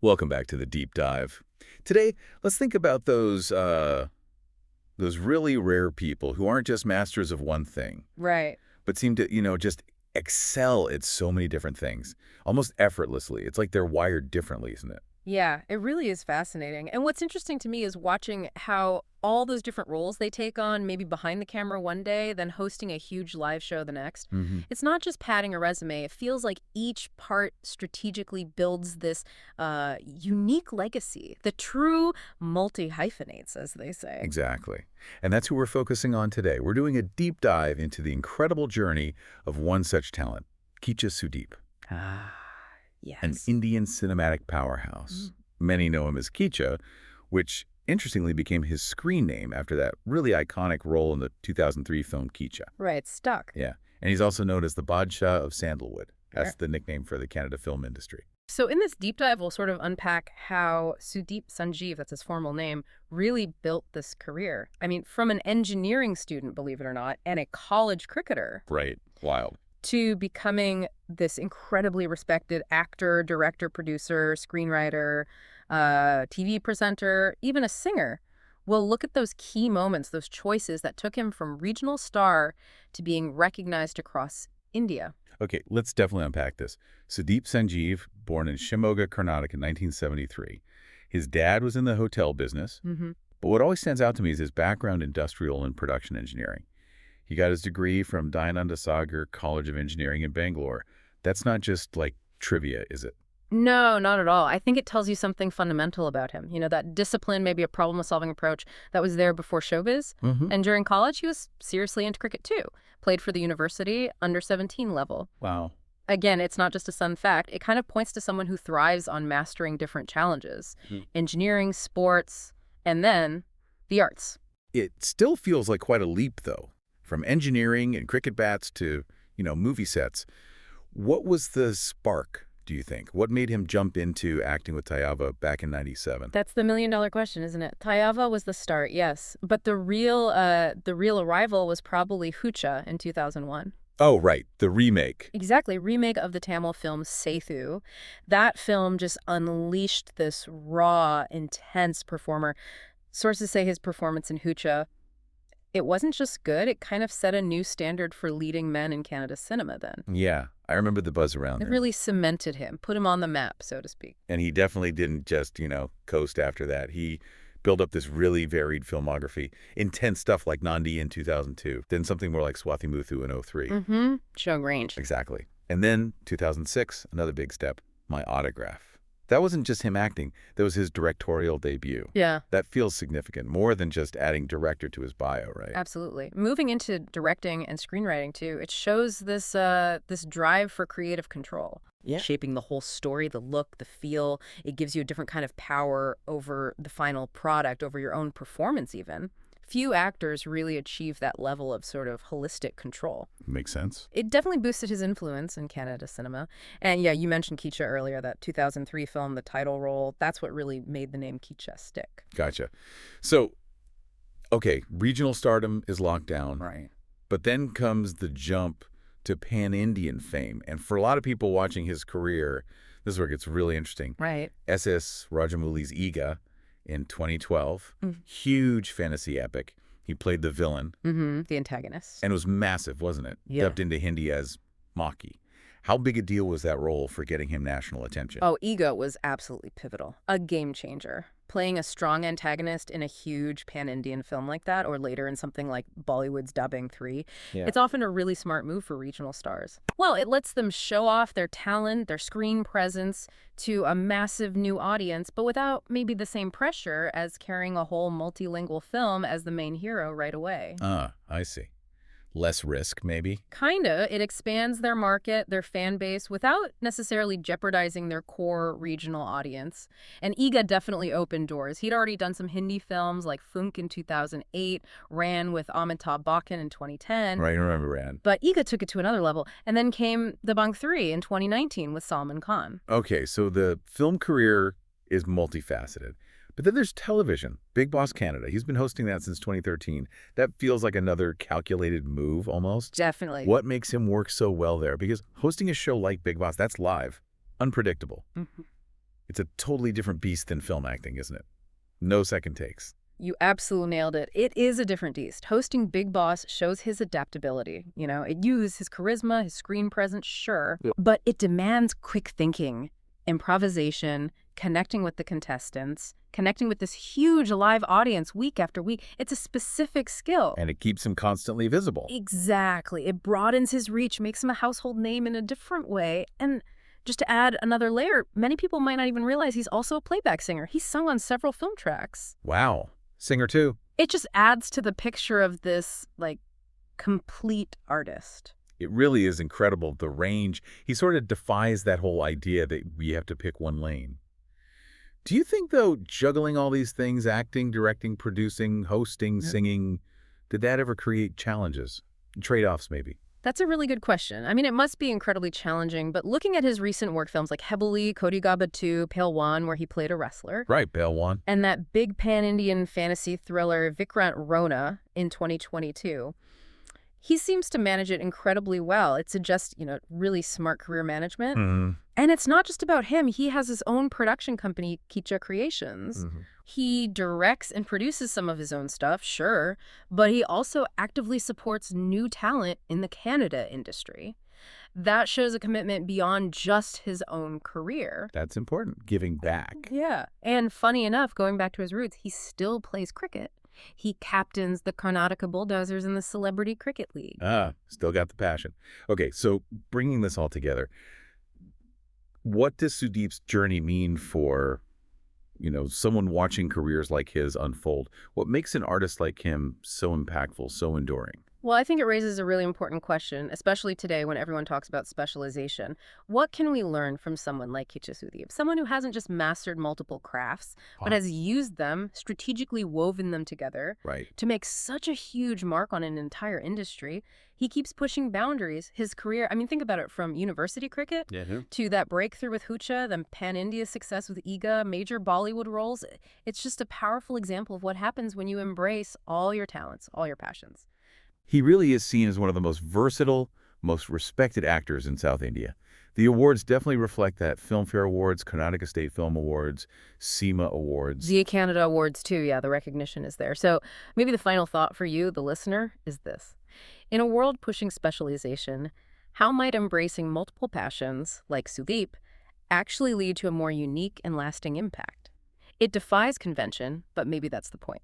Welcome back to the deep dive. Today, let's think about those really rare people who aren't just masters of one thing, Right. but seem to, just excel at so many different things, almost effortlessly. It's like they're wired differently, isn't it? Yeah, it really is fascinating. And what's interesting to me is watching how all those different roles they take on, maybe behind the camera one day, then hosting a huge live show the next. Hmm. It's not just padding a resume. It feels like each part strategically builds this unique legacy. The true multi-hyphenates, as they say. Exactly. And that's who we're focusing on today. We're doing a deep dive into the incredible journey of one such talent, Kichcha Sudeep, Ah, an yes. Indian cinematic powerhouse. Many know him as Kichcha, which interestingly became his screen name after that really iconic role in the 2003 film Kichcha. Right, stuck. Yeah, and he's also known as the Badshah of Sandalwood. That's Sure. the nickname for the Canada film industry. So in this deep dive, we'll sort of unpack how Sudeep Sanjeev, that's his formal name, really built this career. I mean, from an engineering student, believe it or not, and a college cricketer, Right. Wild. to becoming this incredibly respected actor, director, producer, screenwriter, TV presenter, even a singer. We'll look at those key moments, those choices that took him from regional star to being recognized across India. Okay, let's definitely unpack this. Sudeep Sanjeev, born in Shimoga, Karnataka in 1973. His dad was in the hotel business, Mm-hmm. but what always stands out to me is his background in industrial and production engineering. He got his degree from Dayananda Sagar College of Engineering in Bangalore. That's not just like trivia, is it? No, not at all. I think it tells you something fundamental about him. You know, that discipline, maybe a problem-solving approach that was there before showbiz. Mm-hmm. And during college, he was seriously into cricket too. Played for the university under 17 level. Wow. Again, it's not just a fun fact. It kind of points to someone who thrives on mastering different challenges. Mhm. Engineering, sports, and then the arts. It still feels like quite a leap, though, from engineering and cricket bats to, movie sets. What was the spark, do you think? What made him jump into acting with Tayava back in '97? That's the million-dollar question, isn't it? Tayava was the start, yes. But the real arrival was probably Hucha in 2001. Oh, right, the remake. Exactly, remake of the Tamil film Sethu. That film just unleashed this raw, intense performer. Sources say his performance in Hucha, it wasn't just good, it kind of set a new standard for leading men in Canada's cinema then. Yeah, I remember the buzz around It there. really cemented him, put him on the map, so to speak. And he definitely didn't just, coast after that. He built up this really varied filmography. Intense stuff like Nandi in 2002. Then something more like Swathi Muthu in '03. Mm-hmm. Showing range. Exactly. And then 2006, another big step, My Autograph. That wasn't just him acting. That was his directorial debut. Yeah. That feels significant, more than just adding director to his bio, right? Absolutely. Moving into directing and screenwriting too, it shows this drive for creative control. Yeah. Shaping the whole story, the look, the feel. It gives you a different kind of power over the final product, over your own performance even. Few actors really achieve that level of sort of holistic control. Makes sense. It definitely boosted his influence in Canada cinema. And yeah, you mentioned Kichcha earlier, that 2003 film, the title role. That's what really made the name Kichcha stick. Gotcha. So, okay, regional stardom is locked down. Right. But then comes the jump to pan-Indian fame. And for a lot of people watching his career, this is where it gets really interesting. Right. S.S. Rajamouli's Ega in 2012, Mhm. huge fantasy epic. He played the villain, Mm-hmm. The antagonist. and it was massive, wasn't it? Yeah. Dubbed into Hindi as Maki. How big a deal was that role for getting him national attention? Oh, Ego was absolutely pivotal. A game changer. Playing a strong antagonist in a huge pan-Indian film like that, or later in something like Bollywood's Dubbing 3, Yeah. it's often a really smart move for regional stars. Well, it lets them show off their talent, their screen presence to a massive new audience, but without maybe the same pressure as carrying a whole multilingual film as the main hero right away. I see. Less risk, maybe? Kinda. It expands their market, their fan base, without necessarily jeopardizing their core regional audience. And Iga definitely opened doors. He'd already done some Hindi films like Funk in 2008, Ran with Amitabh Bachchan in 2010. Right, I remember Rand. But Iga took it to another level. And then came The Bang 3 in 2019 with Salman Khan. Okay, so the film career is multifaceted. But then there's television, Big Boss Canada. He's been hosting that since 2013. That feels like another calculated move almost. Definitely. What makes him work so well there? Because hosting a show like Big Boss, that's live, unpredictable. Mhm. It's a totally different beast than film acting, isn't it? No second takes. You absolutely nailed it. It is a different beast. Hosting Big Boss shows his adaptability. It uses his charisma, his screen presence, sure, Yeah. but it demands quick thinking, improvisation, connecting with the contestants, connecting with this huge live audience week after week. It's a specific skill. And it keeps him constantly visible. Exactly. It broadens his reach, makes him a household name in a different way. And just to add another layer, many people might not even realize he's also a playback singer. He's sung on several film tracks. Wow. Singer too. It just adds to the picture of this, complete artist. It really is incredible, the range. He sort of defies that whole idea that we have to pick one lane. Do you think, though, juggling all these things, acting, directing, producing, hosting, singing, did that ever create challenges? Trade-offs, maybe? That's a really good question. I mean, it must be incredibly challenging, but looking at his recent work films like Hebeli, Kodi Gaba 2, Pale One, where he played a wrestler, Right, Bale One. and that big pan-Indian fantasy thriller Vikrant Rona in 2022, he seems to manage it incredibly well. It suggests, really smart career management. Mm-hmm. And it's not just about him. He has his own production company, Kichcha Creations. Mm-hmm. He directs and produces some of his own stuff, sure, but he also actively supports new talent in the Canada industry. That shows a commitment beyond just his own career. That's important, giving back. Yeah. And funny enough, going back to his roots, he still plays cricket. He captains the Karnataka Bulldozers in the Celebrity Cricket League. Still got the passion. Okay, so bringing this all together, what does Sudeep's journey mean for, someone watching careers like his unfold? What makes an artist like him so impactful, so enduring? Well, I think it raises a really important question, especially today when everyone talks about specialization. What can we learn from someone like Kichcha Sudeep? Someone who hasn't just mastered multiple crafts, but has used them, strategically woven them together Right. to make such a huge mark on an entire industry. He keeps pushing boundaries. His career, I mean, think about it, from university cricket to that breakthrough with Hucha, then pan-India success with Iga, major Bollywood roles. It's just a powerful example of what happens when you embrace all your talents, all your passions. He really is seen as one of the most versatile, most respected actors in South India. The awards definitely reflect that. Filmfare Awards, Karnataka State Film Awards, SEMA Awards. Zia Canada Awards, too. Yeah, the recognition is there. So maybe the final thought for you, the listener, is this. In a world pushing specialization, how might embracing multiple passions, like Sudeep, actually lead to a more unique and lasting impact? It defies convention, but maybe that's the point.